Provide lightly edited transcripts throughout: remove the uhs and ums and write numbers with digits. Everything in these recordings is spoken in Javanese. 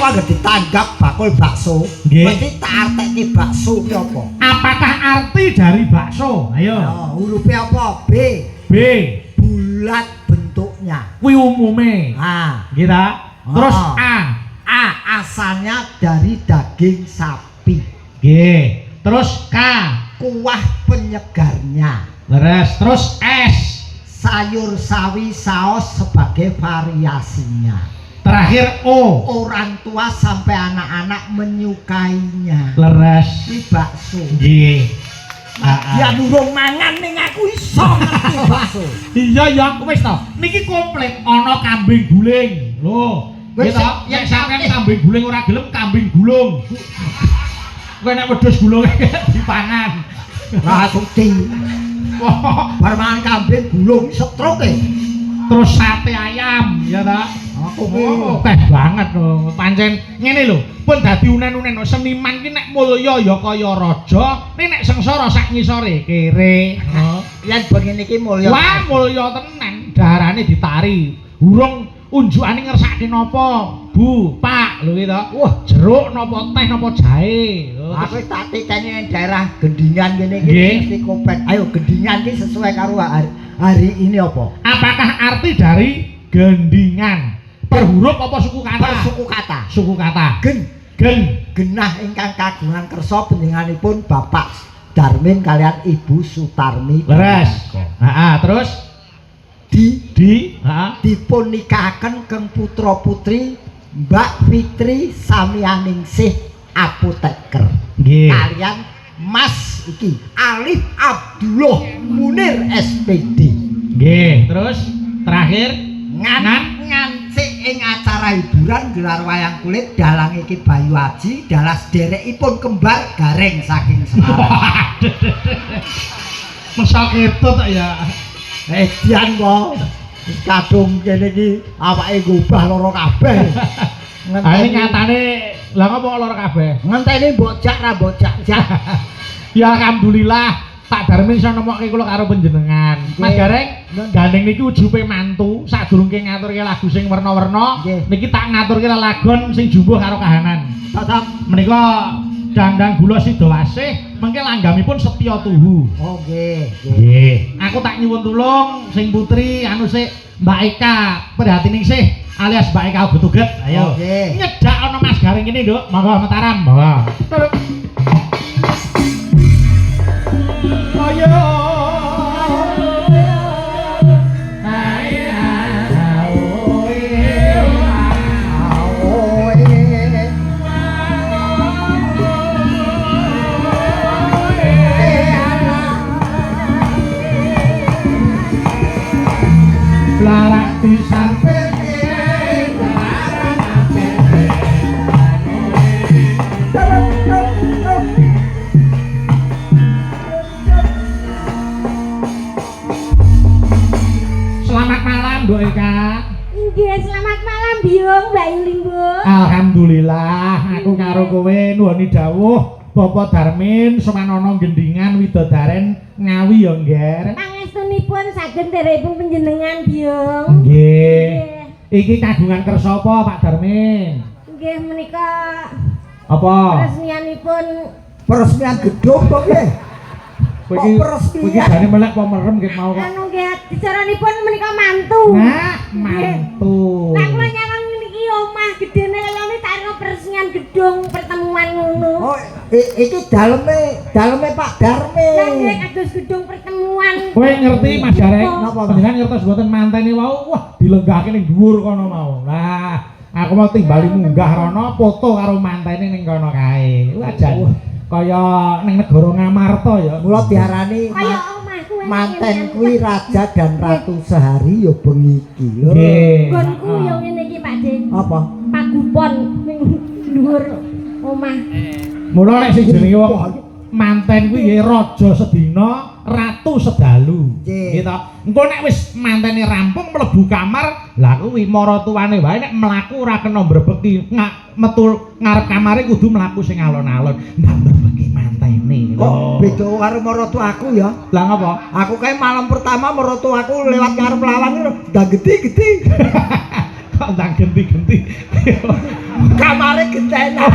aku anggere ditanggap bakul bakso. Mesti tak arteki bakso ki apa? Apakah arti dari bakso? Ayo. Hurufe apa? B. B. Bulat bentuknya. Kuwi umume. Nggih ta? Terus A. A asalnya dari daging sapi. Nggih. Terus K. Kuah penyegarnya. Leres. Terus S. Sayur sawi saus sebagai variasinya. Terakhir O. Orang tua sampai anak-anak menyukainya. Leres. Ini bakso. Nggih. Ya durung mangan ning aku iso ngerti bakso. Iya ya wis to. Niki komplit ana kambing guling. Lho, nggih to. Yen sampeyan kambing guling ora gelem kambing gulung. Kowe nek wedhus gulung dipangan. Lah suci. Bar mangan kambing gulung setruk e. Terus sate ayam, ya ta? Akeh banget lho. Pancen ngene lho, pun dadi unen-unen seniman ki nek mulya ya kaya raja, nek sengsara sak ngisore kere. Yen begini iki mulya. Wah, mulya tenan. Darane ditari. Urung unjukane ngersake napa? Bu, Pak, lho iki to. Wah, jeruk napa teh napa jahe. Aku tak titeni daerah Gendingan kene iki mesti kopet. Ayo Gendingan ki sesuai karo hari ini apa? Apakah arti dari gendingan? Per huruf apa suku kata? Per suku kata. Suku kata. Genah ingkang kagungan kersa panjenenganipun Bapak Darmin kalian Ibu Sutarmi. Leres. Terus dipun nikahaken keng putra putri Mbak Fitri Samianingsih apoteker. Nggih. Kalian Mas iki Alif Abdullah Munir SPD. Nggih. Terus terakhir ngancik ing acara hiburan gelar wayang kulit dalang iki Bayu Aji dalah sederekipun kembar Gareng saking Semarang. Masa ketut ya. Edian kok kadung kene iki awake gobah lara kabeh. Ngenteni nyatane lha ngopo lara kabeh? Ngenteni mbok jak ra mbok jak. Ya alhamdulillah Pak Darmin iso nemokke kula karo panjenengan. Mas Gareng gandeng niki ujube mantu sadurunge ngaturke lagu sing werna-werna niki tak ngaturke lelagon sing jumbuh karo kahanan. Tetep menika Dandang Gula Sida Wasih mengke langgamipun Setya Tuhu. Oh nggih. Nggih. Aku tak nyuwun tulung sing putri anu sik Mbak Eka prihatin sih alias Mbak Eka Uget-uget. Ayo. Nyedak ana Mas Gareng kene, Nduk. Monggo Mataram, monggo. Ayo. Larak disampe Selamat malam Bu Eka. Nggih, selamat malam Biung Mbak Yuli, Bu. Alhamdulillah, aku karo kowe nuwuni dawuh Bapak Darmin Sumanana Gendingan Widodaren Ngawi ya, Ngger. Pangestunipun saged nderekipun panjenengan, Biung. Nggih. Iki kagungan kersa apa, Pak Darmin? Nggih, menika apa? Peresmian gedung kok nggih. Kowe iki jane melek apa merem nggih mau kok. Anu nggih, dicaranipun menika mantu. Nah, mantu. Lah kula nyawang niki omah gedene kayane tarno peresmian gedung pertemuan ngono. Oh, iki daleme Pak Darmin. Lah nggih kados gedung pertemuan. Kowe ngerti Mas Gareng? Napa panjenengan ngertos mboten mantene wau wah dilenggahke ning dhuwur kono mau. Lah, aku mau timbali munggah rono foto karo mantene ning kono kae. Wajan kaya ning negara Ngamarta ya. Mula diarani Kaya omahku manten kuwi raja dan ratu sehari ya bengi iki lho. Nggonku ya ngene iki Pak Dik. Apa? Pagupon ning dhuwur omah. Mula nek sing jenenge manten kuwi nggih raja sedina, ratu sedalu. Nggih to. Engko nek wis mantene rampung mlebu kamar, lah kuwi maratuwane wae nek mlaku ora kena mbrebeki, metu ngarep kamare kudu mlaku sing alon-alon. Mbak mbrebeki mantene. Kok beda karo maratuaku ya? Lah ngapa? Aku kae malam pertama maratuaku lewat ngarep lawang ndang gede-gede. kok ndang genti-genti. Kamare gentenan.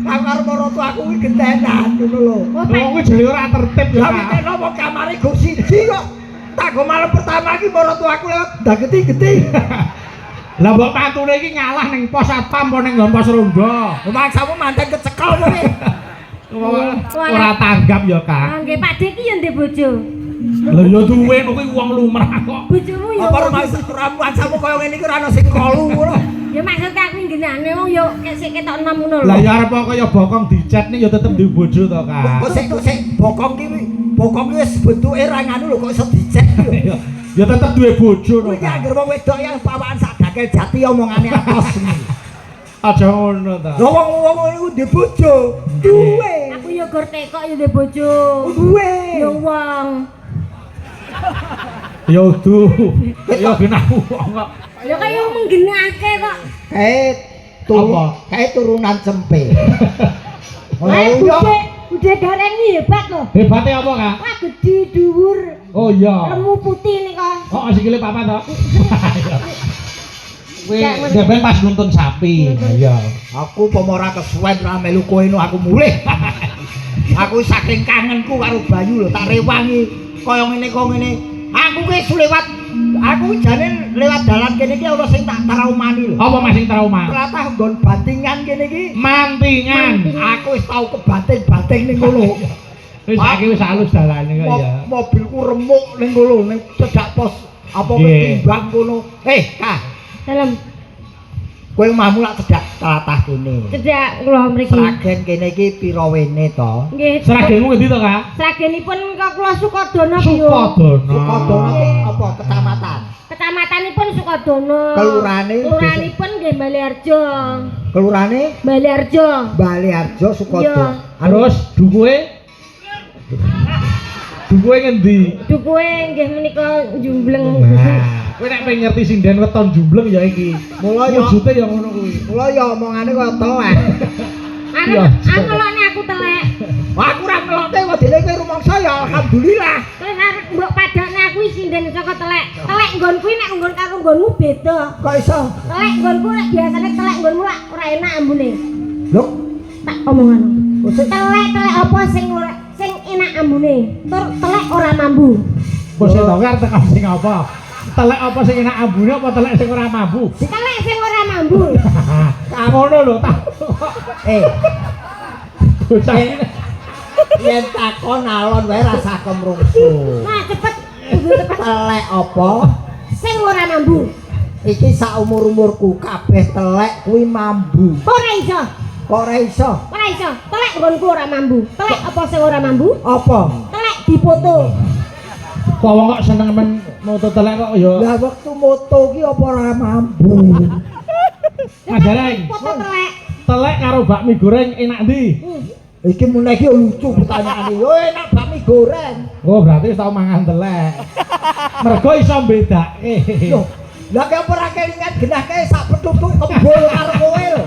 Kamar maratu aku kuwi gentenan ngono lho. Wong kuwi jeli ora tertib ya. Lah nek nopo kamare go siji kok. Tak go malam pertama iki maratu aku lewat ndang genti-genti. Lah mbok pantune iki ngalah ning pos satpam apa ning pos ronda. Maksamu manten kecekel kowe. Ora tanggap ya, Kak. Nggih, Pak Dik iki ya ndek bojo. Lah ya duwe kuwi wong lumrah kok. Bojomu ya. Apa ramuan samu koyo ngene iki ora ono sing kolu ngono. Ya maksud aku nggenane wong yo sik ketok enom ngono lho. Lah ya arep kaya bokong dicet nih ya tetep duwe bojo to, Kak. Kok sik bokong ki wis bentuke ra nganu lho kok iso dicek. Ya tetep duwe bojo to, Kuwi Kak. anggere wong wedok yang pawakan sak gakel jati omongane atos. Aja ngono ta. Lho wong iku duwe bojo. Duwe. Aku yo gor tekok yo ndek bojo. Duwe. Yo wong. Ya udu. Ya genaku kok. Ya kaya menggenake kok. Kae turunan cempe. Lah bude gareng iki hebat lho. Hebate apa, Kak? Wah gedhi dhuwur. Oh iya. Lemu putih nih kok. Oh, sikile papat to. Kuwi sampeyan pas nuntun sapi. Iya. Aku pemora kesuwen ra melu koeno aku mulih. Aku saking kangenku karo Bayu lho tak rewangi kaya ngene kok ngene. Aku ki lewat aku jane lewat dalan kene iki ana sing tak traumani lho. Apa masing trauma? Pratah nggon bantingan kene iki. Mantingan. Aku wis tau kebanting-banting ning kono. Wis saiki wis halus dalane kok ya. Mobilku remuk ning kono ning cedhak pos apa ketimbang kono. Kak. Dalam Kowe mahmu lak cedhak tlatah kene. cedak kula mriki. Sragen kene iki pira wene to? Nggih. Seragenmu ngendi to, Kak? Sragenipun kok kula Sukodono piye? Sukodono apa kecamatan? Kecamatanipun Sukodono. Kelurahanipun nggih Baliharjo. Kelurahane Baliharjo. Baliharjo Sukodono. Terus dukuhe? Dukuhe ngendi? Dukuhe nggih menika Jumbleng. Kowe nek pengen ngerti sinden weton Jumbleng ya iki. Mula ya wujude ya ngono kuwi. mula ya omongane kaya telek. Ngelokne aku telek. Aku ora ngelokne kok dene kowe rumangsa ya alhamdulillah. Terus arep mbok padakne aku sinden saka telek. Telek nggon kuwi nek nggon karo nggonmu beda. Kok iso? Telek nggonku nek biasane telek nggonmu lak ora enak ambune. Lho, Tak omongan. Telek Telek apa sing enak ambune? Tur telek ora mambu. Bos to ngerti sing apa? Telek apa sing enak ambune apa telek sing ora mambu? Telek sing ora mambu. Ngono lho ta. Bocah yen takon alon wae rasa kemrungsu. Nah, cepet. Kudu cepet. Telek apa? Sing ora mambu. Iki sak umur-umurku kabeh telek kuwi mambu. Ora iso. Kok ora iso? Ora iso. Telek nggonku ora mambu. Telek apa sing ora mambu? Apa? Telek dipoto. kok wong kok seneng men moto telek kok ya. Lah wektu moto ki apa ora mambu? Mas Jareng. Foto telek. Telek karo bakmi goreng enak ndi? Iki meneh iki lucu pertanyaane. Yo enak bakmi goreng. Oh, berarti wis tau mangan telek. Mergo iso mbedake. Yo, lah kaya ora kelingan genahke sak petutuk kebul karo kowe lho.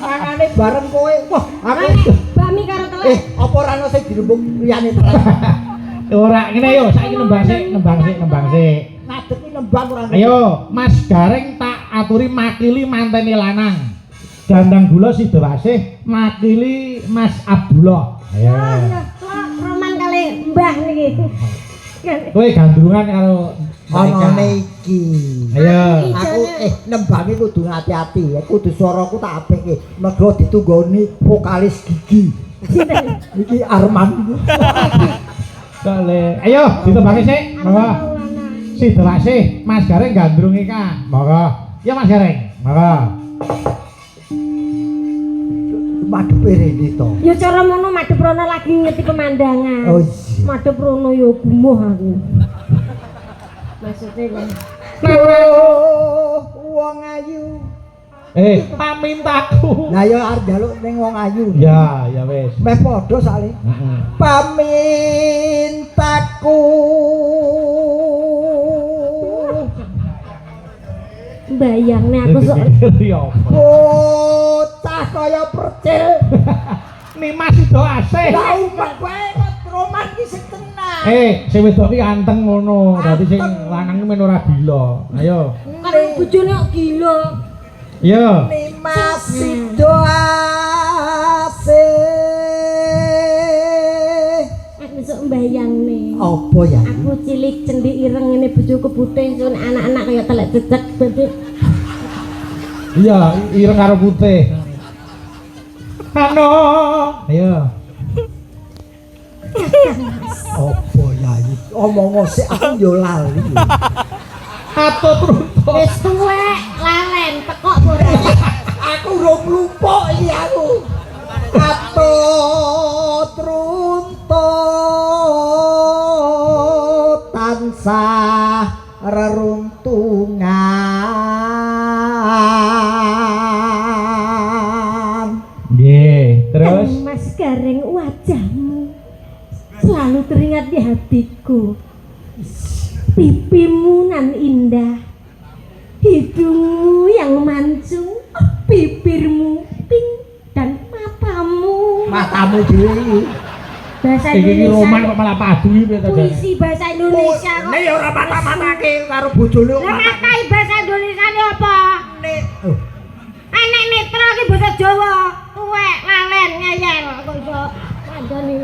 Mangane bareng kowe. Wah, aku Bami karo telek. apa ora ono sing dirembuk liyane telek. Ora ngene yo, saiki nembang sik. Ngadeg ki nembang ora. Ayo, Mas Gareng tak aturi makili mantene lanang. Dandang gula Sidowasih makili Mas Abdullah. Ayo. Roman kali Mbah niki. Kowe gandrungan karo Anane iki. Ayo. Aku nembangi kudu hati-hati. Kudu swaraku tak apike. Mergo ditunggoni vokalis Gigi. Iki Arman. Kale. Ayo, ditembangi sik. Monggo. Sidowasih Mas Gareng gandrungi ka. Monggo. Ya Mas Gareng. Monggo. Madhepe rene to. Ya cara mono madhep rono lagi ngeti pemandangan. Oh iya. Madhep rono ya gumuh aku. Maksudnya kan. Wong ayu. Pamintaku. Lah ya arep njaluk ning wong ayu. Ya, ya wis. Meh padha sale. Heeh. Pamintaku. Bayangne aku sok Bocah kaya percil. Nimas Sidowasih. Lah umpet wae roman ki sing tenan. Sing wedok ki anteng ngono. Dadi sing lanang men ora gila. Ayo. Karo bojone kok gila. Iya. Mas doase. Aku sok mbayangne. Apa ya? Aku cilik cendik ireng ngene bojoku putih sun anak-anak kaya telek cecek berarti. Iya, ireng karo putih. Hano. Ayo. Apa ya iki? Omong sik aku yo lali. Atut runtuh. Wis tuwek, lalen, tekok ora. Aku urung lupa iki aku. Atut runtuh tansah reruntungan. Nggih, terus Mas Gareng wajahmu selalu teringat di hatiku. Pipimu nan indah, hidungmu yang mancung, bibirmu pink dan matamu Dhewe iki. bahasa iki roman Indonesia. kok malah padu iki piye to, Jan? Puisi bahasa Indonesia kok. Nek ya ora mata-matake karo bojone kok Lah matai bahasa Indonesia ini apa? nek Anek netra ki bahasa Jawa. Tuwek, lalen, ngeyel kok iso kandhani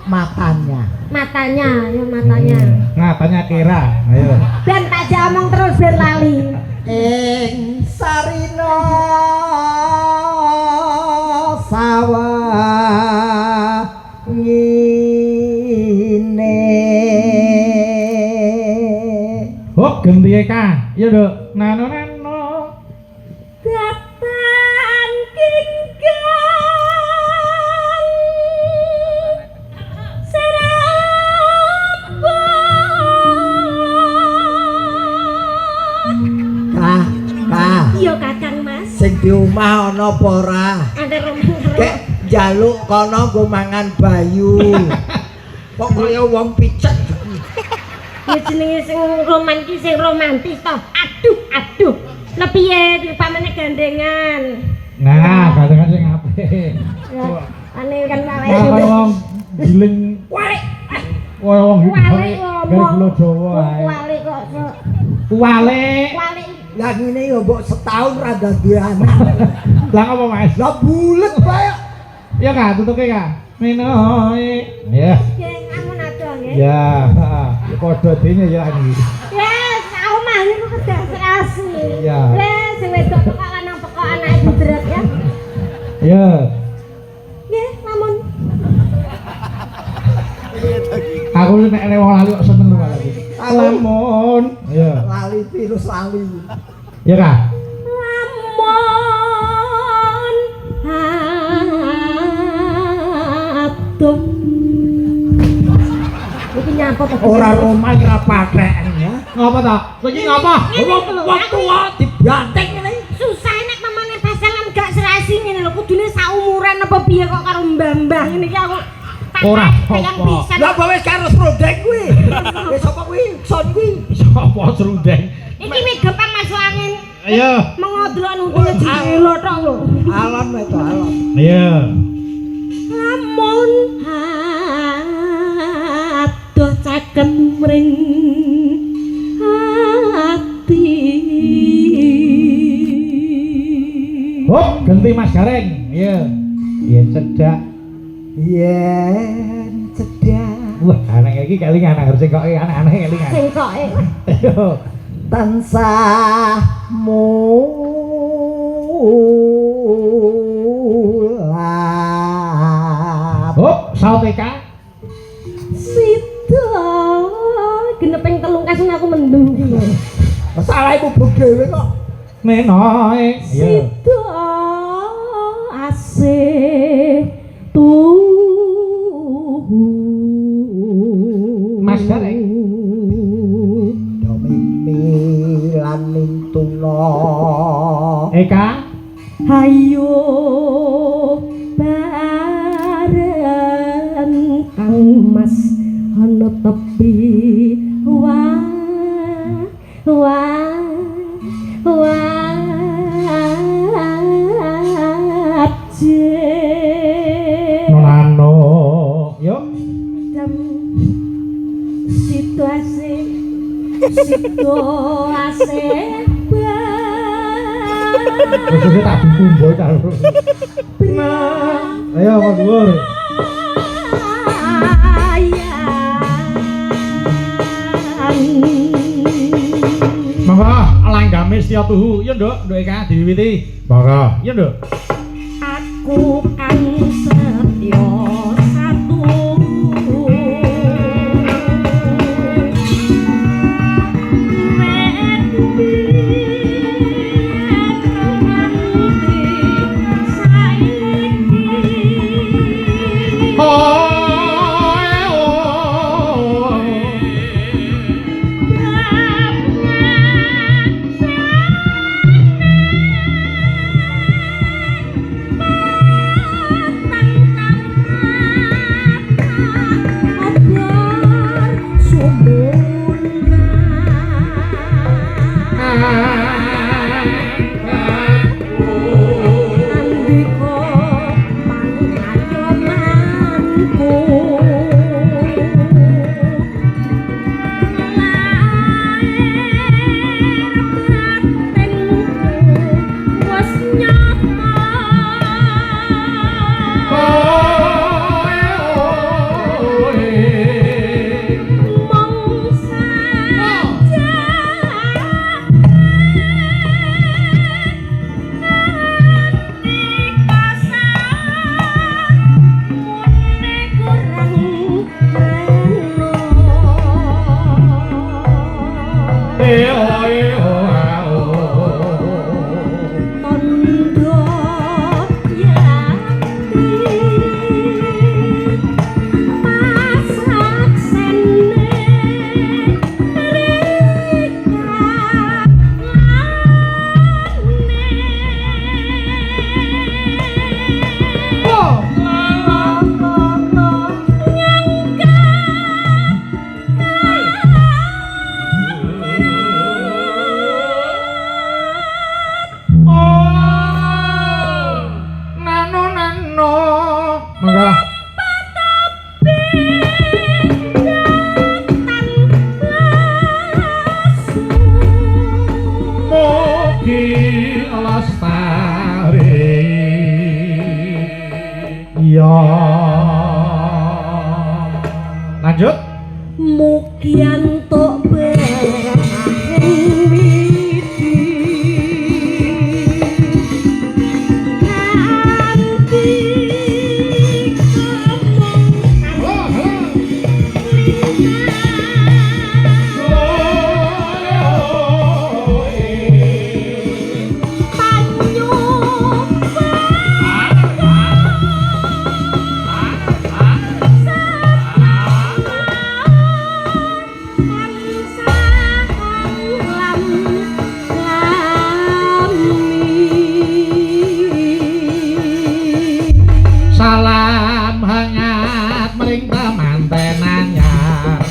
matanya. matanya, ya matanya. Ngatanya kira. Ayo. Dan tak jamong terus ben lali. Ing sarina sawah ngine. Hop gentihe ka. Iya, Nduk. Nano. Datan kinggang serapon. Iya Kakang Mas. Sing di omah ana apa ora? Ada rombong. Kek njaluk kono nggo mangan bayu. Kok kaya wong picek. Ya jenenge sing roman ki sing romantis to. Aduh. Lah piye dipamane gandengan. Nah, gandengan sing apik. Ya, ane kan Nah, awake kaya wong giling walik. kaya wong Walik gare gula Jawa ae. Walik kok. Walik. Walik. Lah ngene ya mbok setahun ra dadi anak. Lah apa, Mas? Lah bulet bae. Ya Kak, tutuke Kak. Menoe. Ya. Nggih, ngamun ado nggih. Ya, heeh. Padha dene ya iki. Yes, aku mah niku kedah serasi. Iya. Wes sing wedok kok lanang pekok anake budret ya. Ya. Nggih, ngamun. Aku nek nek wong lali kok seneng lho malah. Lamun. Ya. Lali virus lali. Ya Kak. Lamun aduh. Iki nyapa to? Ora roman ra patheken ya. Ngapa ta? Kowe iki ngapa? Wong tuwa dibanteng ngene. Susah nek mamane pasangan gak serasi ngene lho, kudune saumuran apa piye kok karo mbah-mbah ngene iki aku Ora sayang apa. pisan. Lah bae wis karo srondeng kuwi. Wis sapa kuwi? Son kuwi. Sapa serundeng? Iki mek gampang masuk angin. Ayo. Mengodlok nunggunya jelo tok lho. Alon wae to alon. Ayo. Lamun adoh caket mring ati. Hop, ganti Mas Gareng. Iya. Yen cedak. Yen cedak. Wah, anak iki kelingan harus kok anak-anak kelingan. Sing koke. Ayo. Tansah mulat. Hop, sauteka. Sida geneping telung kasun aku mendung iki lho. Salah iku buk dhewe kok. Menoe. Ayo. Sida asih Mas Gareng. Do mimi lan mintuna. Eka. Hayo bareng Kang Mas ana tepi wajib Nonano. Yuk. jam asep Maksudnya tak dikumbo karo. Nah, ayo Mas Dhuwur. Monggo langgame setya tuhu. Ya, Nduk, Nduk Eka diwiwiti. Monggo. Ya, Nduk. Aku kan setya satu Lanjut. Mugian tok berahing widi nanti salam hangat mering temanten anyar.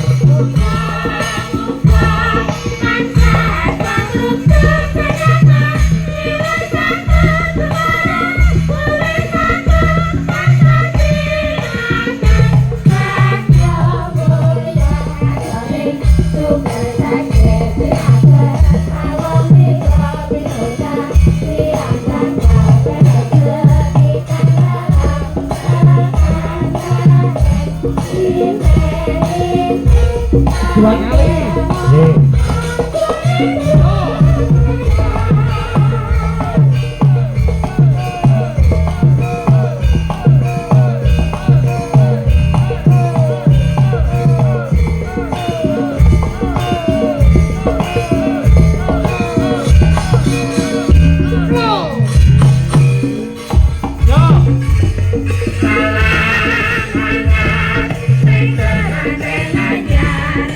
Dua kali. Salam hangat sing teranten anyar.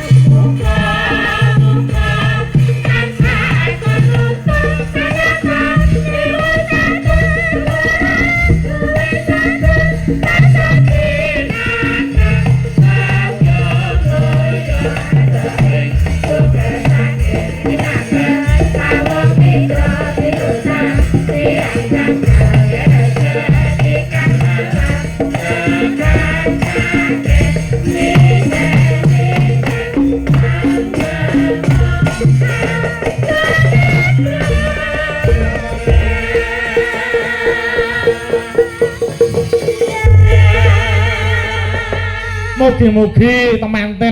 Mugi-mugi temanten